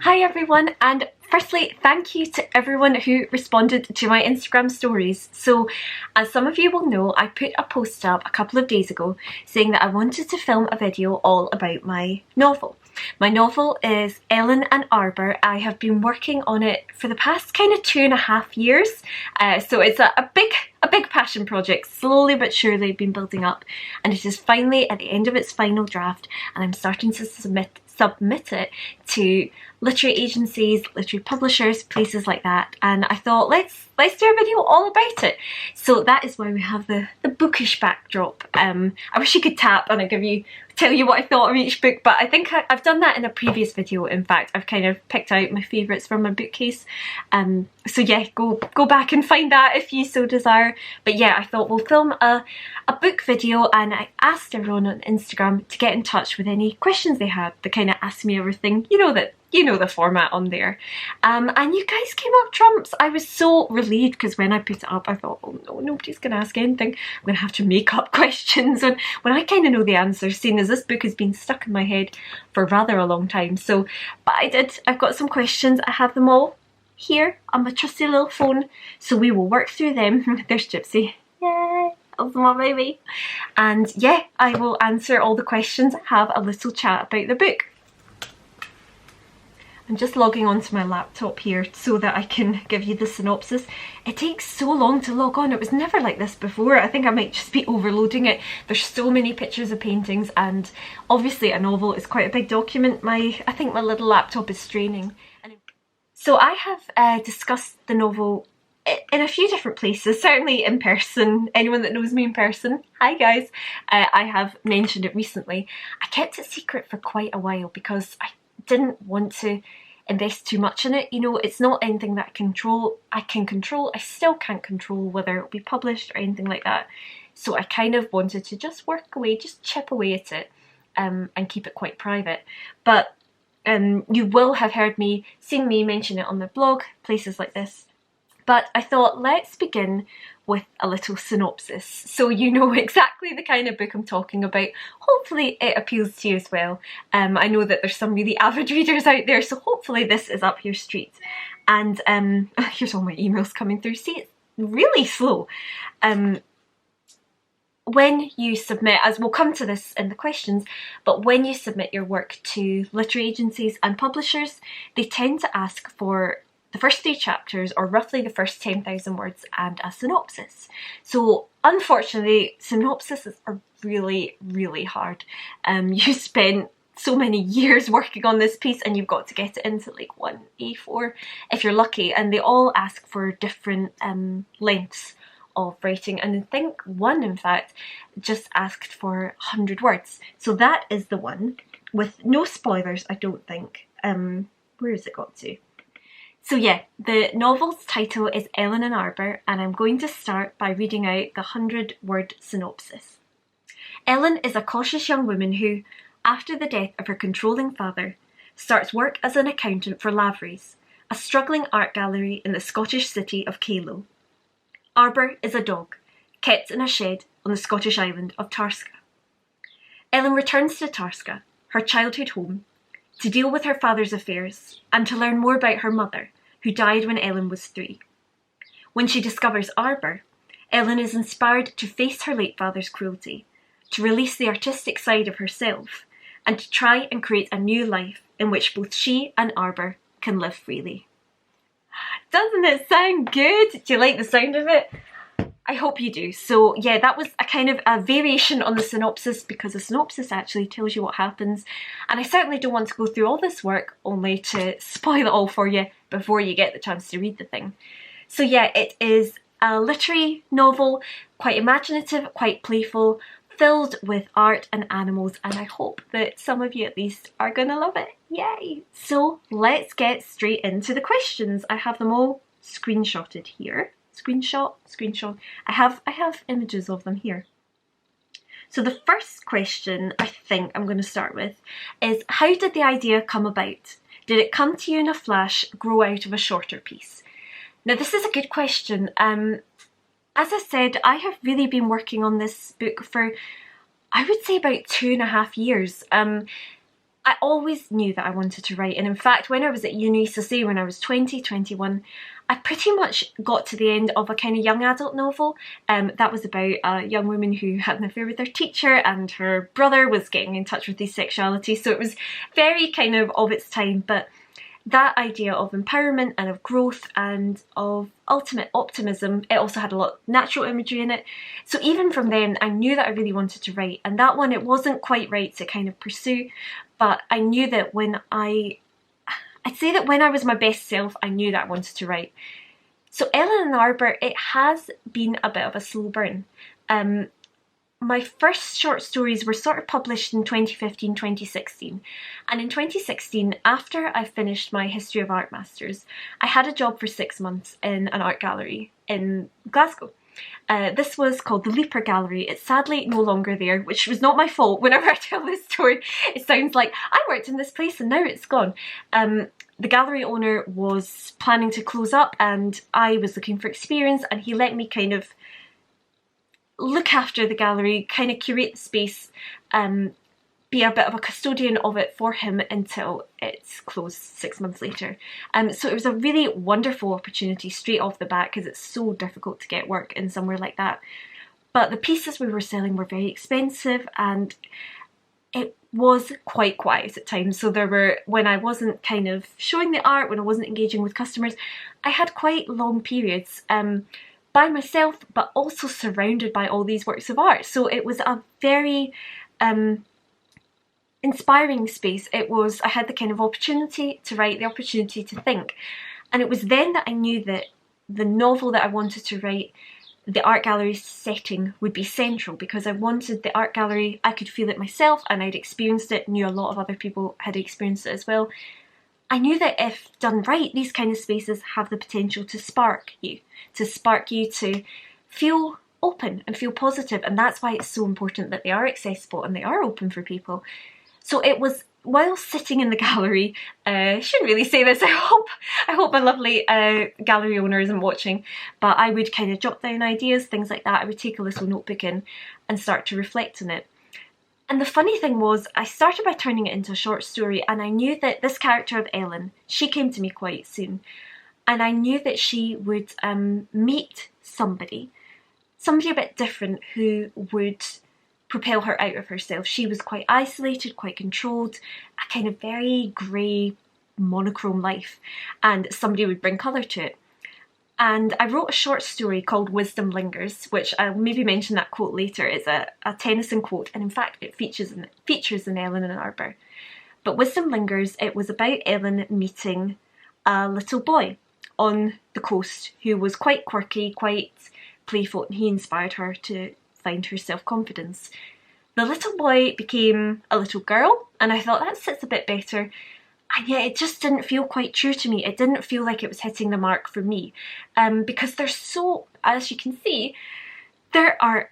Hi everyone, and firstly thank you to everyone who responded to my Instagram stories. So as some of you will know, I put a post up a couple of days ago saying that I wanted to film a video all about my novel. My novel is Ellen and Arbor. I have been working on it for the past kind of 2.5 years, so it's a big passion project, slowly but surely been building up, and it is finally at the end of its final draft, and I'm starting to submit it to literary agencies, literary publishers, places like that, and I thought let's do a video all about it. So that is why we have the bookish backdrop. I wish you could tap and tell you what I thought of each book, but I think I've done that in a previous video. In fact, I've kind of picked out my favourites from my bookcase, so yeah, go back and find that if you so desire. But yeah, I thought we'll film a book video, and I asked everyone on Instagram to get in touch with any questions they had. They kind of asked me everything, you know the format on there, and you guys came up trumps. I was so relieved because when I put it up I thought, oh no, nobody's gonna ask anything, I'm gonna have to make up questions, and when I kind of know the answers, seeing as this book has been stuck in my head for rather a long time. So, but I've got some questions. I have them all here on my trusty little phone, so we will work through them. There's Gypsy, yay, that's my baby. And yeah, I will answer all the questions, have a little chat about the book. I'm just logging onto my laptop here so that I can give you the synopsis. It takes so long to log on. It was never like this before. I think I might just be overloading it. There's so many pictures of paintings, and obviously a novel is quite a big document. I think my little laptop is straining. So I have discussed the novel in a few different places, certainly in person. Anyone that knows me in person, hi guys. I have mentioned it recently. I kept it secret for quite a while because I didn't want to invest too much in it. You know, it's not anything that I can control. I still can't control whether it'll be published or anything like that. So I kind of wanted to just work away, just chip away at it, and keep it quite private. But you will have seen me mention it on the blog, places like this. But I thought, let's begin with a little synopsis so you know exactly the kind of book I'm talking about. Hopefully it appeals to you as well. I know that there's some really avid readers out there, so hopefully this is up your street. And here's all my emails coming through. See, it's really slow. When you submit, as we'll come to this in the questions, but when you submit your work to literary agencies and publishers, they tend to ask for the first 3 chapters, or roughly the first 10,000 words, and a synopsis. So unfortunately, synopses are really, really hard. You spent so many years working on this piece, and you've got to get it into like 1 A4 if you're lucky, and they all ask for different lengths of writing, and I think one, in fact, just asked for 100 words. So that is the one with no spoilers, I don't think. Where has it got to? So yeah, the novel's title is Ellen and Arbor, and I'm going to start by reading out the 100-word synopsis. Ellen is a cautious young woman who, after the death of her controlling father, starts work as an accountant for Lavery's, a struggling art gallery in the Scottish city of Calo. Arbor is a dog, kept in a shed on the Scottish island of Tarska. Ellen returns to Tarska, her childhood home, to deal with her father's affairs and to learn more about her mother, who died when Ellen was 3. When she discovers Arbor, Ellen is inspired to face her late father's cruelty, to release the artistic side of herself, and to try and create a new life in which both she and Arbor can live freely. Doesn't it sound good? Do you like the sound of it? I hope you do. So yeah, that was a kind of a variation on the synopsis, because the synopsis actually tells you what happens, and I certainly don't want to go through all this work only to spoil it all for you before you get the chance to read the thing. So yeah, it is a literary novel, quite imaginative, quite playful, filled with art and animals, and I hope that some of you at least are gonna love it. Yay! So let's get straight into the questions. I have them all screenshotted here. Screenshot. I have images of them here. So the first question I think I'm going to start with is, how did the idea come about? Did it come to you in a flash, grow out of a shorter piece? Now this is a good question. As I said, I have really been working on this book for, I would say, about 2.5 years. I always knew that I wanted to write, and in fact when I was at uni, so say when I was 20, 21, I pretty much got to the end of a kind of young adult novel that was about a young woman who had an affair with her teacher, and her brother was getting in touch with his sexuality, so it was very kind of its time, but that idea of empowerment and of growth and of ultimate optimism, it also had a lot of natural imagery in it. So even from then, I knew that I really wanted to write, and that one, it wasn't quite right to kind of pursue, but I knew that I'd say that when I was my best self, I knew that I wanted to write. So Ellen and Arbor, it has been a bit of a slow burn. My first short stories were sort of published in 2015, 2016. And in 2016, after I finished my History of Art Masters, I had a job for 6 months in an art gallery in Glasgow. This was called the Leaper Gallery. It's sadly no longer there, which was not my fault. Whenever I tell this story, it sounds like I worked in this place and now it's gone. The gallery owner was planning to close up and I was looking for experience, and he let me kind of look after the gallery, kind of curate the space, be a bit of a custodian of it for him until it's closed 6 months later. So it was a really wonderful opportunity straight off the bat, because it's so difficult to get work in somewhere like that. But the pieces we were selling were very expensive, and it was quite quiet at times. So there were, when I wasn't kind of showing the art, when I wasn't engaging with customers, I had quite long periods by myself, but also surrounded by all these works of art. So it was a very inspiring space. I had the kind of opportunity to write, the opportunity to think. And it was then that I knew that the novel that I wanted to write, the art gallery setting would be central, because I wanted the art gallery, I could feel it myself and I'd experienced it, knew a lot of other people had experienced it as well. I knew that if done right, these kind of spaces have the potential to spark you to feel open and feel positive, and that's why it's so important that they are accessible and they are open for people. So it was while sitting in the gallery, I shouldn't really say this, I hope my lovely gallery owner isn't watching, but I would kind of jot down ideas, things like that. I would take a little notebook in and start to reflect on it. And the funny thing was, I started by turning it into a short story, and I knew that this character of Ellen, she came to me quite soon, and I knew that she would meet somebody a bit different who would propel her out of herself. She was quite isolated, quite controlled, a kind of very grey, monochrome life, and somebody would bring colour to it. And I wrote a short story called Wisdom Lingers, which I'll maybe mention that quote later. It's a Tennyson quote, and in fact it features in Ellen and Arbor. But Wisdom Lingers, it was about Ellen meeting a little boy on the coast who was quite quirky, quite playful, and he inspired her to find her self-confidence. The little boy became a little girl, and I thought that sits a bit better. And yet it just didn't feel quite true to me. It didn't feel like it was hitting the mark for me. Because there's so, as you can see, there are,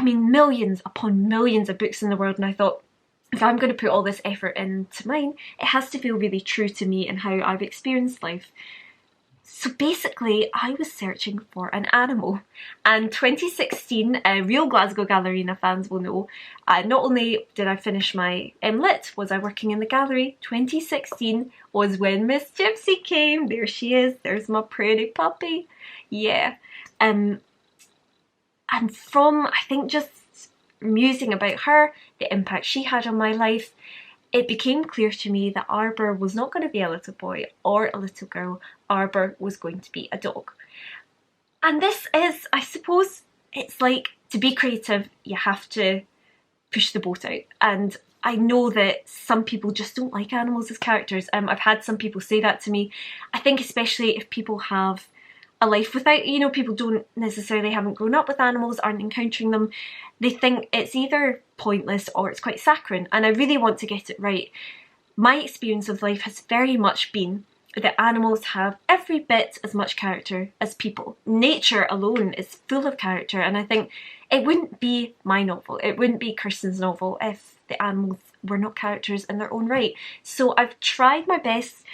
millions upon millions of books in the world, and I thought, if I'm going to put all this effort into mine, it has to feel really true to me and how I've experienced life. So basically, I was searching for an animal, and 2016, real Glasgow Gallerina fans will know, not only did I finish my MLit, was I working in the gallery, 2016 was when Miss Gypsy came. There she is, there's my pretty puppy, yeah. And from, I think, just musing about her, the impact she had on my life, it became clear to me that Arbor was not going to be a little boy or a little girl. Arbor was going to be a dog. And this is, I suppose, it's like, to be creative, you have to push the boat out. And I know that some people just don't like animals as characters. I've had some people say that to me. I think especially if people have a life without, people don't necessarily haven't grown up with animals, aren't encountering them, they think it's either pointless or it's quite saccharine, and I really want to get it right. My experience of life has very much been that animals have every bit as much character as people. Nature alone is full of character, and I think it wouldn't be my novel, it wouldn't be Kirsten's novel if the animals were not characters in their own right. So I've tried my best.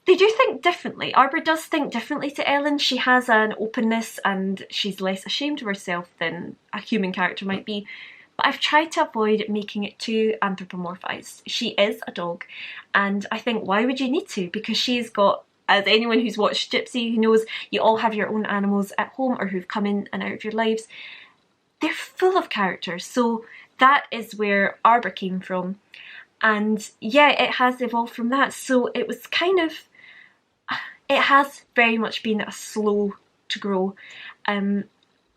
They do think differently. Arbor does think differently to Ellen. She has an openness and she's less ashamed of herself than a human character might be. but I've tried to avoid making it too anthropomorphized. She is a dog, and I think, why would you need to? Because she's got, as anyone who's watched Gypsy who knows, you all have your own animals at home or who've come in and out of your lives. They're full of characters, so that is where Arbor came from. And yeah, it has evolved from that. So it was kind of, it has very much been a slow to grow.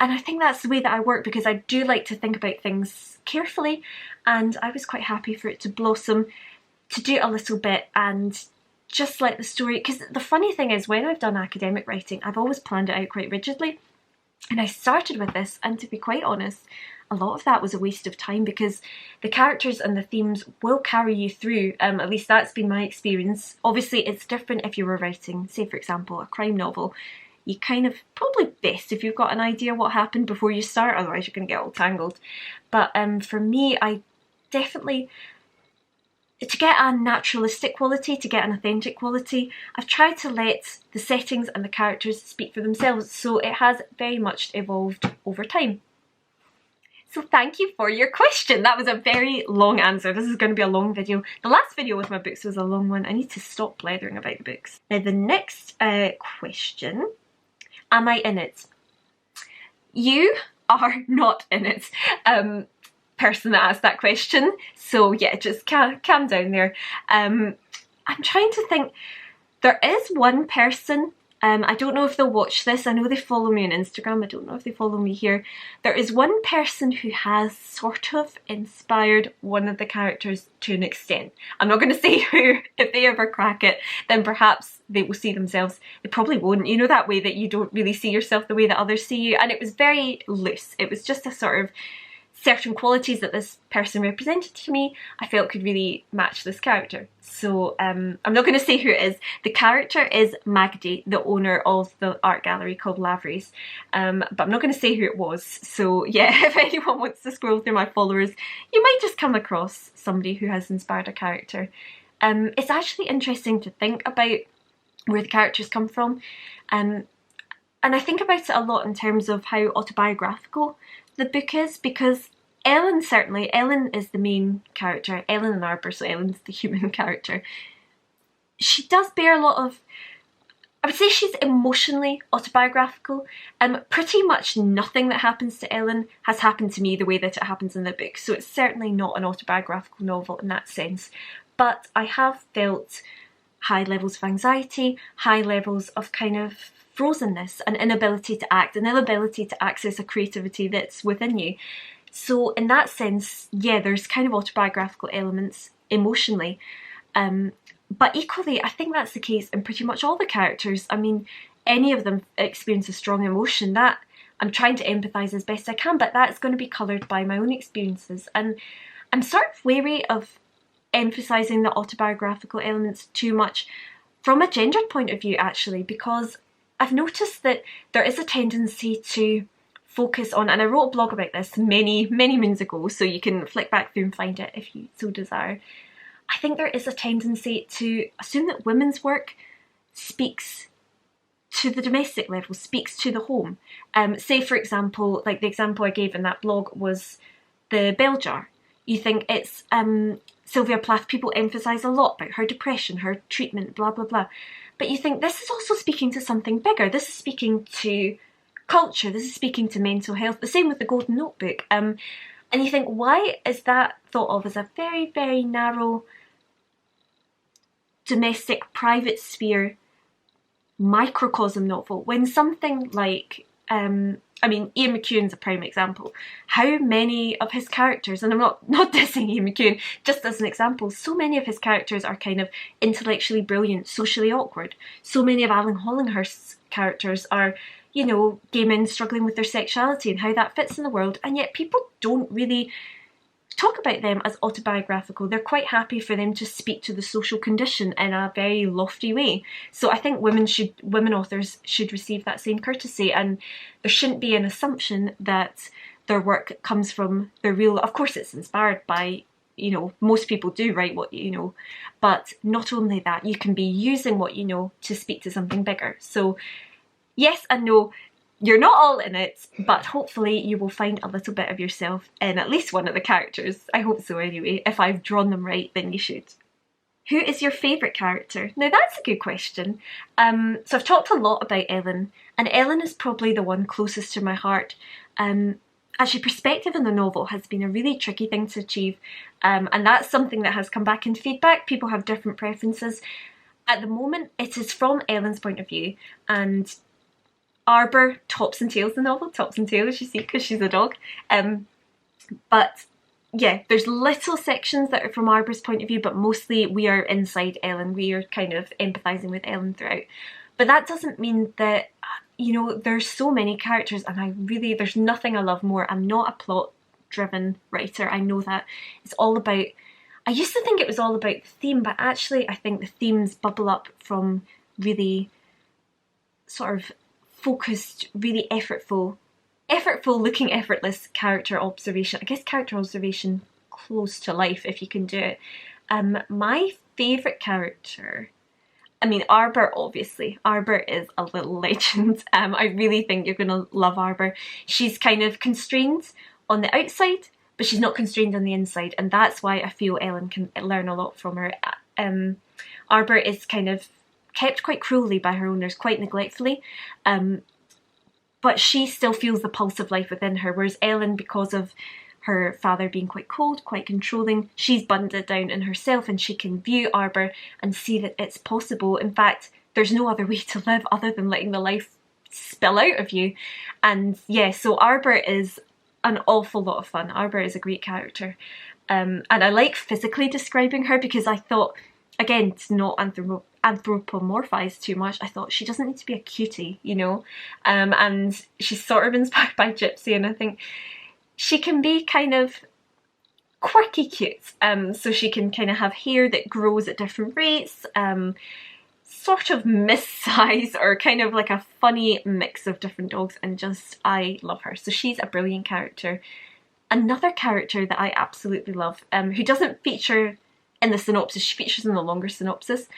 And I think that's the way that I work, because I do like to think about things carefully, and I was quite happy for it to blossom, to do a little bit and just let the story, because the funny thing is, when I've done academic writing, I've always planned it out quite rigidly. And I started with this, and to be quite honest, a lot of that was a waste of time, because the characters and the themes will carry you through. At least that's been my experience. Obviously, it's different if you were writing, say for example, a crime novel. You kind of, probably best if you've got an idea what happened before you start, otherwise you're going to get all tangled. But for me, I definitely, to get a naturalistic quality, to get an authentic quality, I've tried to let the settings and the characters speak for themselves, so it has very much evolved over time. So thank you for your question. That was a very long answer. This is going to be a long video. The last video with my books was a long one. I need to stop blethering about the books. Now the next question, am I in it? You are not in it. Person that asked that question, so yeah, just calm down there. I'm trying to think. There is one person, I don't know if they'll watch this, I know they follow me on Instagram, I don't know if they follow me here. There is one person who has sort of inspired one of the characters to an extent. I'm not going to say who. If they ever crack it, then perhaps they will see themselves. They probably won't, you know, that way that you don't really see yourself the way that others see you. And it was very loose. It was just a sort of certain qualities that this person represented to me I felt could really match this character. So I'm not going to say who it is. The character is Magdi, the owner of the art gallery called Lavery's, but I'm not going to say who it was. So yeah, if anyone wants to scroll through my followers, you might just come across somebody who has inspired a character. It's actually interesting to think about where the characters come from, and I think about it a lot in terms of how autobiographical the book is, because Ellen is the main character, Ellen and Arbor, so Ellen's the human character. She does bear a lot of, I would say she's emotionally autobiographical. Pretty much nothing that happens to Ellen has happened to me the way that it happens in the book, so it's certainly not an autobiographical novel in that sense. But I have felt high levels of anxiety, high levels of kind of frozenness, an inability to act, an inability to access a creativity that's within you. So in that sense, yeah, there's kind of autobiographical elements emotionally. But equally, I think that's the case in pretty much all the characters. I mean, any of them experience a strong emotion. That I'm trying to empathise as best I can, but that's going to be coloured by my own experiences. And I'm sort of wary of emphasising the autobiographical elements too much from a gendered point of view, actually, because I've noticed that there is a tendency to focus on, and I wrote a blog about this many moons ago, so you can flick back through and find it if you so desire. I think there is a tendency to assume that women's work speaks to the domestic level, speaks to the home. Say for example, like the example I gave in that blog was the bell jar. You think it's Sylvia Plath, people emphasise a lot about her depression, her treatment, blah blah blah. But you think this is also speaking to something bigger. This is speaking to culture, this is speaking to mental health. The same with the Golden Notebook. And you think, why is that thought of as a very narrow domestic private sphere microcosm novel, when something like I mean, Ian McEwan's a prime example. How many of his characters, and I'm not dissing Ian McEwan, just as an example, so many of his characters are kind of intellectually brilliant, socially awkward. So many of Alan Hollinghurst's characters are, you know, gay men struggling with their sexuality and how that fits in the world, and yet people don't really talk about them as autobiographical. They're quite happy for them to speak to the social condition in a very lofty way. So I think women authors should receive that same courtesy, and there shouldn't be an assumption that their work comes from their real, of course it's inspired by, you know, most people do write what you know, but not only that, you can be using what you know to speak to something bigger. So yes and no. you're not all in it, but hopefully you will find a little bit of yourself in at least one of the characters. I hope so anyway. If I've drawn them right, then you should. Who is your favourite character? Now that's a good question. So I've talked a lot about Ellen, and Ellen is probably the one closest to my heart. Actually, perspective in the novel has been a really tricky thing to achieve, and that's something that has come back in feedback. People have different preferences. At the moment, it is from Ellen's point of view, and Arbor tops and tails the novel, tops and tails, you see, because she's a dog. But yeah, there's little sections that are from Arbor's point of view, but mostly we are inside Ellen. We are kind of empathising with Ellen throughout. But that doesn't mean that, you know, there's so many characters, and there's nothing I love more. I'm not a plot-driven writer, I know that. It's all about, I used to think it was all about the theme, but actually I think the themes bubble up from really sort of focused, really effortful looking effortless character observation. I guess character observation close to life, if you can do it. My favourite character, I mean, Arbor, obviously. Arbor is a little legend. I really think you're going to love Arbor. She's kind of constrained on the outside, but she's not constrained on the inside, and that's why I feel Ellen can learn a lot from her. Arbor is kind of kept quite cruelly by her owners, quite neglectfully, but she still feels the pulse of life within her, whereas Ellen, because of her father being quite cold, quite controlling, she's buttoned it down in herself, and she can view Arbor and see that it's possible. In fact, there's no other way to live other than letting the life spill out of you. And yeah, so Arbor is an awful lot of fun. Arbor is a great character. And I like physically describing her, because I thought, again, to not anthropomorphise too much, I thought she doesn't need to be a cutie, you know? And she's sort of inspired by Gypsy, and I think she can be kind of quirky cute. So she can kind of have hair that grows at different rates, sort of miss-size, or kind of like a funny mix of different dogs, and just, I love her. So she's a brilliant character. Another character that I absolutely love, who doesn't feature in the synopsis, she features in the longer synopsis,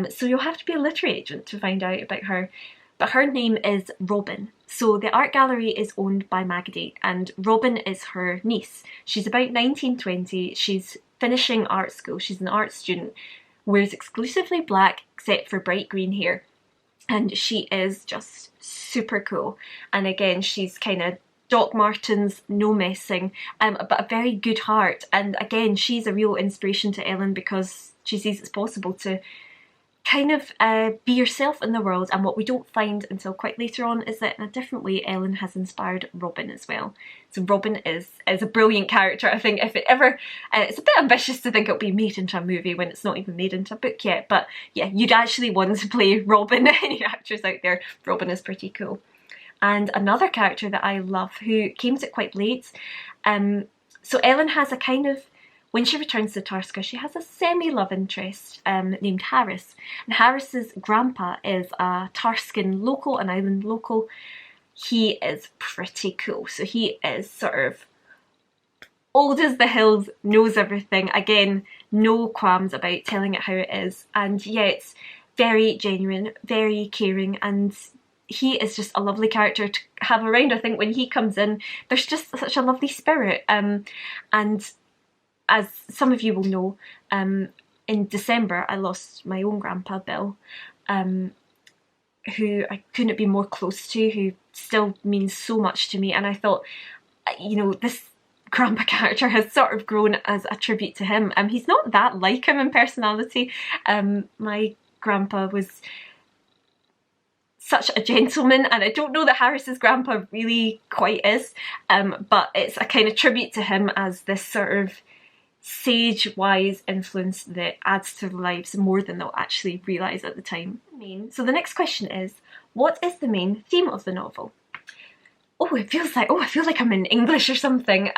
so you'll have to be a literary agent to find out about her. But her name is Robin. So the art gallery is owned by Magaday, and Robin is her niece. She's about 19, 20, she's finishing art school, she's an art student, wears exclusively black except for bright green hair, and she is just super cool. And again, she's kind of Doc Martens, no messing, but a very good heart. And again, she's a real inspiration to Ellen, because she sees it's possible to kind of be yourself in the world. And what we don't find until quite later on is that in a different way, Ellen has inspired Robin as well. So Robin is a brilliant character. I think if it ever, it's a bit ambitious to think it'll be made into a movie when it's not even made into a book yet, but yeah, you'd actually want to play Robin. Any actors out there, Robin is pretty cool. And another character that I love, who came to it quite late, so Ellen has a kind of, when she returns to Tarska, she has a semi-love interest named Harris. And Harris's grandpa is a Tarskan local, an island local. He is pretty cool. So he is sort of old as the hills, knows everything. Again, no qualms about telling it how it is. And yeah, it's very genuine, very caring, and he is just a lovely character to have around. I think when he comes in, there's just such a lovely spirit. And as some of you will know, in December I lost my own grandpa, Bill, who I couldn't be more close to, who still means so much to me. And I thought, you know, this grandpa character has sort of grown as a tribute to him. He's not that like him in personality. My grandpa was such a gentleman, and I don't know that Harris's grandpa really quite is, but it's a kind of tribute to him as this sort of sage, wise influence that adds to their lives more than they'll actually realise at the time. So the next question is, what is the main theme of the novel? I feel like I'm in English or something.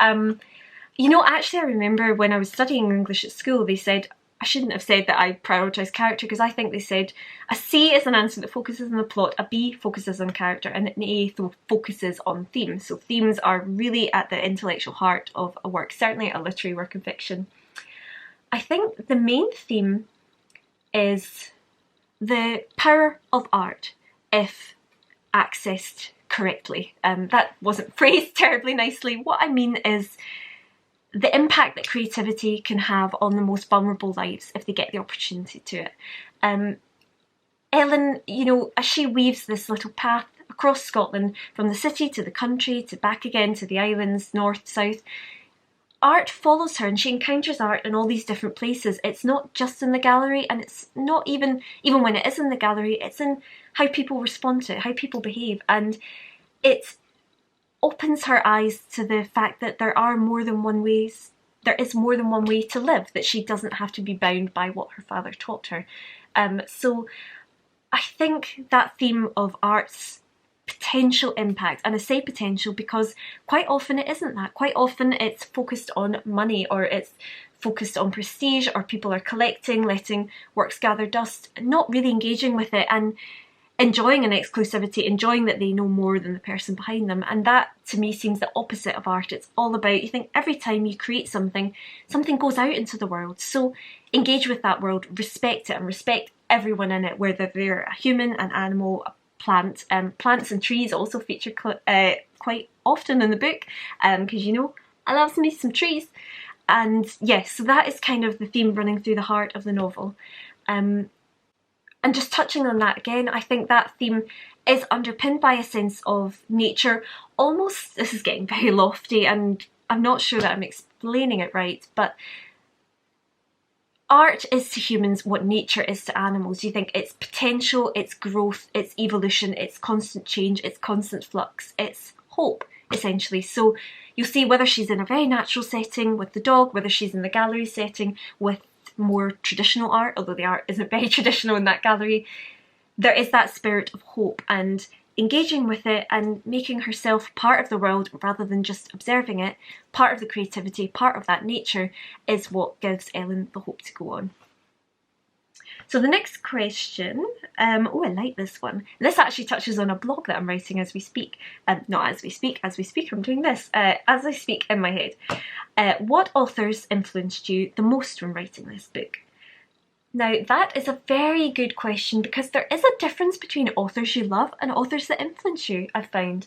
You know, actually I remember when I was studying English at school, they said, I shouldn't have said that I prioritise character, because I think they said a C is an answer that focuses on the plot, a B focuses on character, and an A focuses on themes. So themes are really at the intellectual heart of a work, certainly a literary work of fiction. I think the main theme is the power of art if accessed correctly. That wasn't phrased terribly nicely. What I mean is the impact that creativity can have on the most vulnerable lives if they get the opportunity to it. Ellen, you know, as she weaves this little path across Scotland, from the city to the country, to back again to the islands, north, south, art follows her and she encounters art in all these different places. It's not just in the gallery, and it's not even when it is in the gallery, it's in how people respond to it, how people behave, and it opens her eyes to the fact that there is more than one way to live, that she doesn't have to be bound by what her father taught her. So I think that theme of art's potential impact, and I say potential because quite often it isn't that. Quite often it's focused on money, or it's focused on prestige, or people are collecting, letting works gather dust, not really engaging with it and enjoying an exclusivity, enjoying that they know more than the person behind them. And that to me seems the opposite of art. It's all about, you think every time you create something, something goes out into the world. So engage with that world, respect it, and respect everyone in it, whether they're a human, an animal, a plant. Plants and trees also feature quite often in the book, because you know I love me some trees. And yes, so that is kind of the theme running through the heart of the novel. And just touching on that again, I think that theme is underpinned by a sense of nature. Almost, this is getting very lofty and I'm not sure that I'm explaining it right, but art is to humans what nature is to animals. You think it's potential, it's growth, it's evolution, it's constant change, it's constant flux, it's hope, essentially. So you'll see whether she's in a very natural setting with the dog, whether she's in the gallery setting with more traditional art, although the art isn't very traditional in that gallery, there is that spirit of hope, and engaging with it and making herself part of the world rather than just observing it, part of the creativity, part of that nature, is what gives Ellen the hope to go on. So the next question, oh, I like this one. This actually touches on a blog that I'm writing as we speak. Not as we speak, I'm doing this, as I speak in my head. What authors influenced you the most when writing this book? Now, that is a very good question, because there is a difference between authors you love and authors that influence you, I've found.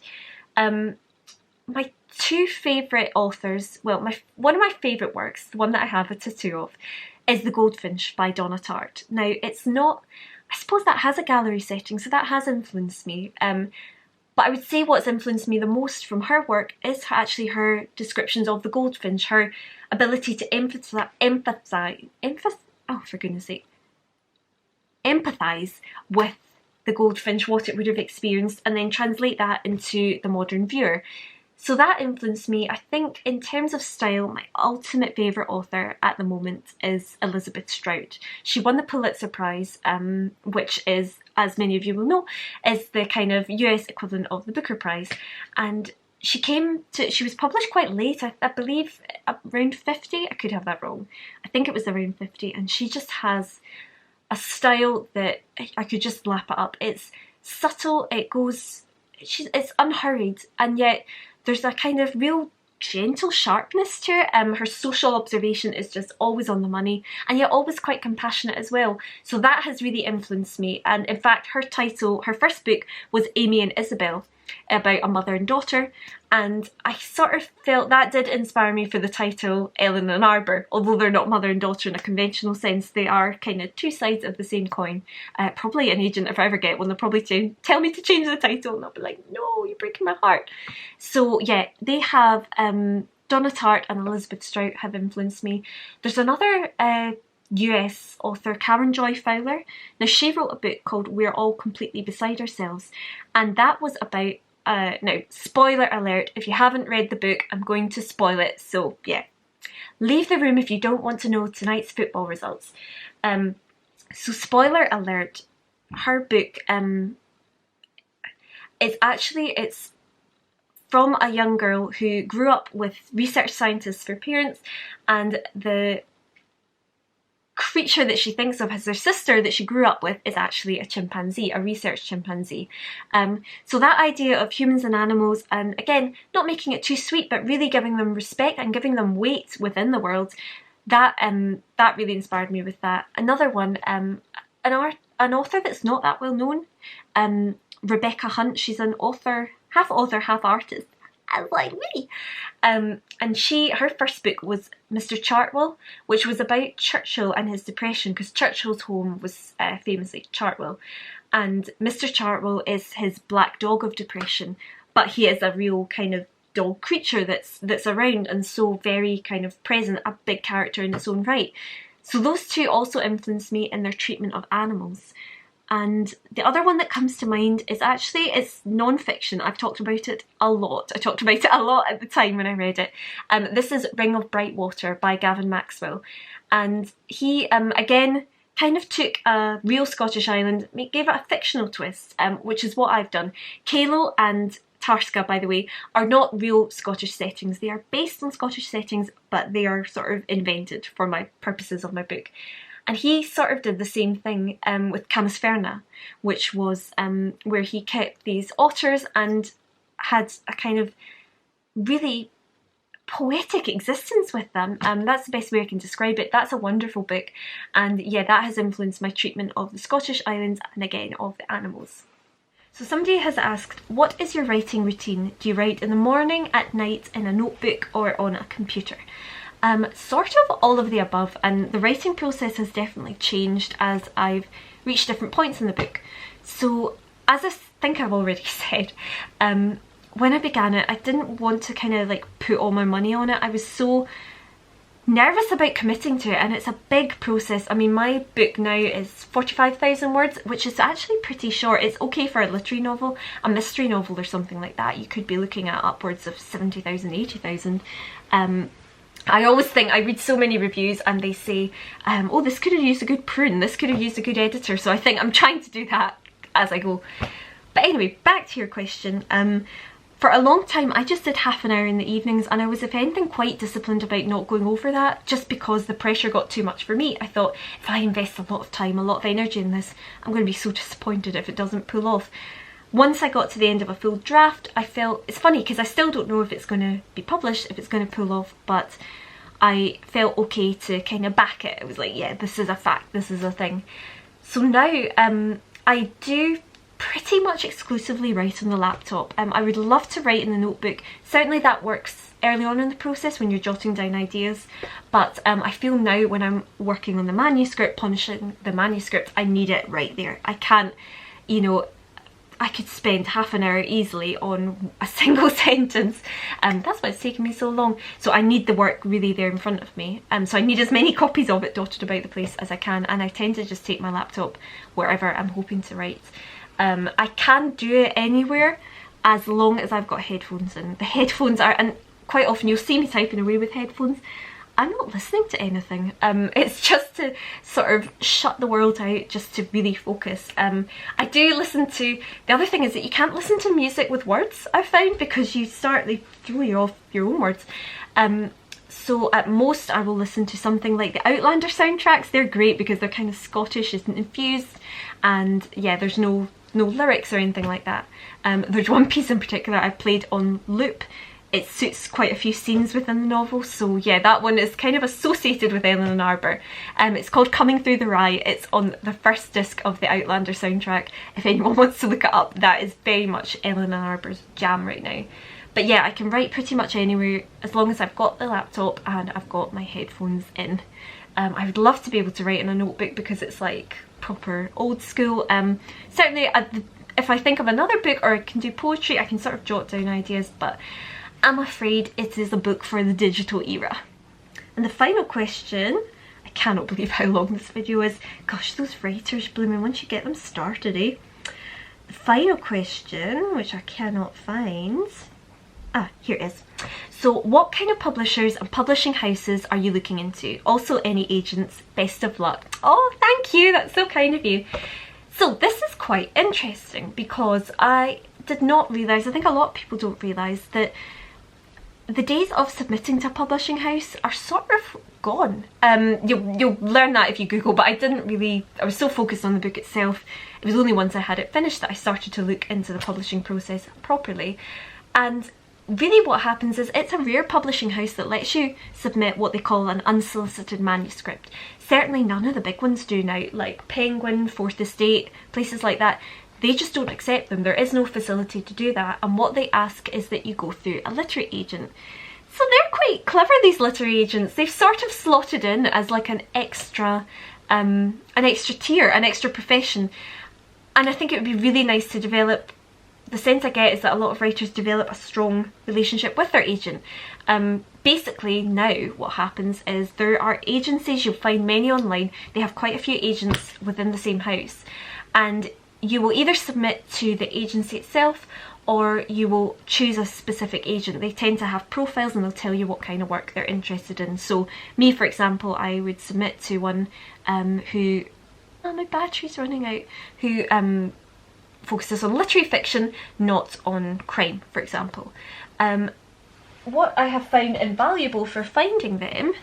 My two favourite authors, well, one of my favourite works, the one that I have a tattoo of, is The Goldfinch by Donna Tartt. Now, it's not, I suppose that has a gallery setting, so that has influenced me. But I would say what's influenced me the most from her work is actually her descriptions of the goldfinch, her ability to empathise with the goldfinch, what it would have experienced, and then translate that into the modern viewer. So that influenced me. I think in terms of style, my ultimate favourite author at the moment is Elizabeth Strout. She won the Pulitzer Prize, which is, as many of you will know, is the kind of US equivalent of the Booker Prize. And she was published quite late, I believe around 50, I could have that wrong. I think it was around 50, and she just has a style that I could just lap it up. It's subtle, it's unhurried, and yet there's a kind of real gentle sharpness to it. Her social observation is just always on the money, and yet always quite compassionate as well. So that has really influenced me. And in fact, her first book was Amy and Isabel, about a mother and daughter, and I sort of felt that did inspire me for the title Ellen and Arbour. Although they're not mother and daughter in a conventional sense, they are kind of two sides of the same coin. Probably an agent, if I ever get one, they'll probably tell me to change the title, and I'll be like, no, you're breaking my heart. So yeah, they have, Donna Tartt and Elizabeth Strout have influenced me. There's another US author, Karen Joy Fowler. Now, she wrote a book called We're All Completely Beside Ourselves, and that was about, now, spoiler alert, if you haven't read the book, I'm going to spoil it, so yeah. Leave the room if you don't want to know tonight's football results. So spoiler alert, her book, it's from a young girl who grew up with research scientists for parents, and the creature that she thinks of as her sister that she grew up with is actually a chimpanzee, a research chimpanzee. So that idea of humans and animals, and again, not making it too sweet, but really giving them respect and giving them weight within the world, that really inspired me with that. Another one, an author that's not that well known, Rebecca Hunt. She's an author, half author, half artist, like me. And her first book was Mr. Chartwell, which was about Churchill and his depression, because Churchill's home was famously Chartwell, and Mr. Chartwell is his black dog of depression, but he is a real kind of dog creature that's around and so very kind of present, a big character in its own right. So those two also influenced me in their treatment of animals. And the other one that comes to mind is actually, it's non-fiction. I've talked about it a lot. I talked about it a lot at the time when I read it. This is Ring of Bright Water by Gavin Maxwell. And he, again, kind of took a real Scottish island, gave it a fictional twist, which is what I've done. Calo and Tarska, by the way, are not real Scottish settings. They are based on Scottish settings, but they are sort of invented for my purposes of my book. And he sort of did the same thing with Camusferna, which was where he kept these otters and had a kind of really poetic existence with them. That's the best way I can describe it. That's a wonderful book. And yeah, that has influenced my treatment of the Scottish Islands and again of the animals. So somebody has asked, what is your writing routine? Do you write in the morning, at night, in a notebook or on a computer? Sort of all of the above, and the writing process has definitely changed as I've reached different points in the book. So as I think I've already said, when I began it, I didn't want to kind of like put all my money on it. I was so nervous about committing to it, and it's a big process. I mean, my book now is 45,000 words, which is actually pretty short. It's okay for a literary novel. A mystery novel or something like that, you could be looking at upwards of 70,000, 80,000. I always think, I read so many reviews and they say, oh, this could have used a good prune, this could have used a good editor, so I think I'm trying to do that as I go. But anyway, back to your question. For a long time I just did half an hour in the evenings, and I was, if anything, quite disciplined about not going over that, just because the pressure got too much for me. I thought, if I invest a lot of time, a lot of energy in this, I'm going to be so disappointed if it doesn't pull off. Once I got to the end of a full draft, I felt, it's funny because I still don't know if it's going to be published, if it's going to pull off, but I felt okay to kind of back it. It was like, yeah, this is a fact, this is a thing. So now I do pretty much exclusively write on the laptop. I would love to write in the notebook. Certainly that works early on in the process when you're jotting down ideas, but I feel now when I'm working on the manuscript, polishing the manuscript, I need it right there. I can't, you know, I could spend half an hour easily on a single sentence. That's why it's taken me so long. So I need the work really there in front of me. So I need as many copies of it dotted about the place as I can, and I tend to just take my laptop wherever I'm hoping to write. I can do it anywhere as long as I've got headphones in. The headphones are, and quite often you'll see me typing away with headphones. I'm not listening to anything. It's just to sort of shut the world out, just to really focus. I do listen to, the other thing is that you can't listen to music with words, I've found, because you start, they throw you off your own words. So at most I will listen to something like the Outlander soundtracks. They're great because they're kind of Scottish, isn't infused, and yeah, there's no lyrics or anything like that. There's one piece in particular I've played on loop. It suits quite a few scenes within the novel, so yeah, that one is kind of associated with Eleanor Arbour. It's called Coming Through the Rye. It's on the first disc of the Outlander soundtrack. If anyone wants to look it up, that is very much Eleanor Arbour's jam right now. But yeah, I can write pretty much anywhere as long as I've got the laptop and I've got my headphones in. I would love to be able to write in a notebook because it's like proper old school. Certainly if I think of another book or I can do poetry, I can sort of jot down ideas, but I'm afraid it is a book for the digital era. And the final question, I cannot believe how long this video is. Gosh, those writers blooming, once you get them started, eh? The final question, which I cannot find. Here it is. So what kind of publishers and publishing houses are you looking into? Also any agents, best of luck. Oh, thank you, that's so kind of you. So this is quite interesting because I did not realise, I think a lot of people don't realise that the days of submitting to a publishing house are sort of gone. You'll learn that if you Google, but I was so focused on the book itself. It was only once I had it finished that I started to look into the publishing process properly. And really what happens is it's a rare publishing house that lets you submit what they call an unsolicited manuscript. Certainly none of the big ones do now, like Penguin, Fourth Estate, places like that. they just don't accept them. There is no facility to do that, and what they ask is that you go through a literary agent. So they're quite clever, these literary agents. They've sort of slotted in as like an extra tier, an extra profession. And I think it would be really nice to develop, the sense I get is that a lot of writers develop a strong relationship with their agent. Basically now what happens is there are agencies, you'll find many online, they have quite a few agents within the same house, and you will either submit to the agency itself or you will choose a specific agent. They tend to have profiles and they'll tell you what kind of work they're interested in. So me, for example, I would submit to one who, oh, my battery's running out, who focuses on literary fiction, not on crime, for example. What I have found invaluable for finding them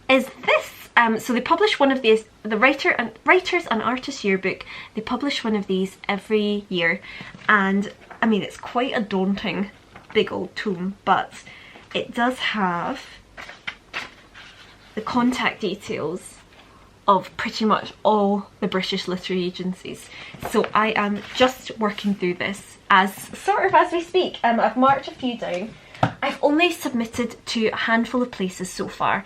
is this. So they publish one of these, the Writers and Artists Yearbook, they publish one of these every year, and I mean, it's quite a daunting big old tome, but it does have the contact details of pretty much all the British literary agencies. So I am just working through this as we speak. I've marked a few down. I've only submitted to a handful of places so far.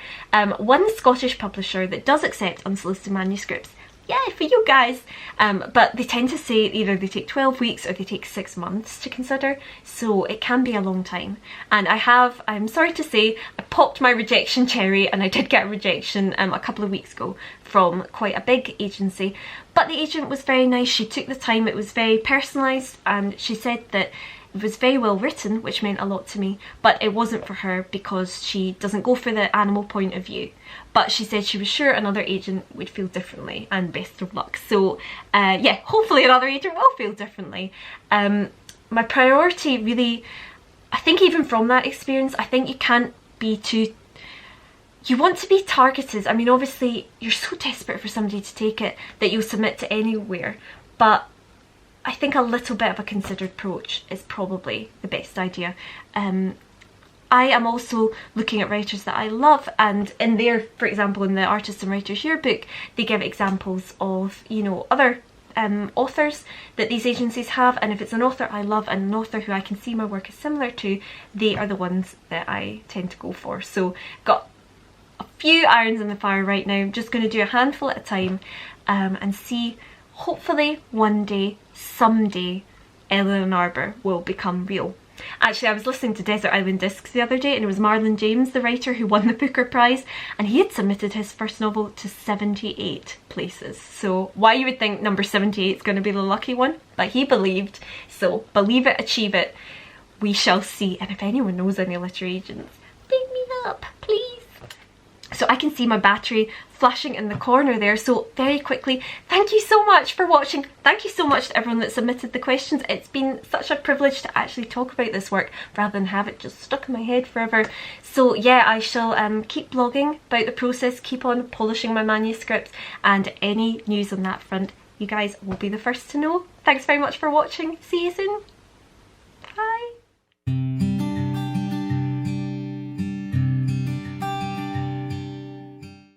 One Scottish publisher that does accept unsolicited manuscripts. Yay for you guys! But they tend to say either they take 12 weeks or they take 6 months to consider, so it can be a long time. And I'm sorry to say, I popped my rejection cherry, and I did get a rejection a couple of weeks ago from quite a big agency. But the agent was very nice, she took the time, it was very personalised, and she said that it was very well written, which meant a lot to me, but it wasn't for her because she doesn't go for the animal point of view. But she said she was sure another agent would feel differently, and best of luck. So yeah, hopefully another agent will feel differently. My priority really, I think even from that experience, I think you can't be too, you want to be targeted. I mean, obviously you're so desperate for somebody to take it that you'll submit to anywhere, but I think a little bit of a considered approach is probably the best idea. I am also looking at writers that I love, and in there, for example, in the Artists and Writers Yearbook, they give examples of, you know, other authors that these agencies have, and if it's an author I love and an author who I can see my work is similar to, they are the ones that I tend to go for. So got a few irons in the fire right now. I'm just going to do a handful at a time and see, hopefully one day, someday, Eleanor Arbour will become real. Actually, I was listening to Desert Island Discs the other day, and it was Marlon James, the writer, who won the Booker Prize, and he had submitted his first novel to 78 places. So why you would think number 78 is going to be the lucky one, but he believed. So believe it, achieve it. We shall see. And if anyone knows any literary agents, pick me up, please. So I can see my battery flashing in the corner there, so very quickly, thank you so much for watching. Thank you so much to everyone that submitted the questions. It's been such a privilege to actually talk about this work rather than have it just stuck in my head forever. So yeah, I shall keep blogging about the process, keep on polishing my manuscripts, and any news on that front, you guys will be the first to know. Thanks very much for watching. See you soon.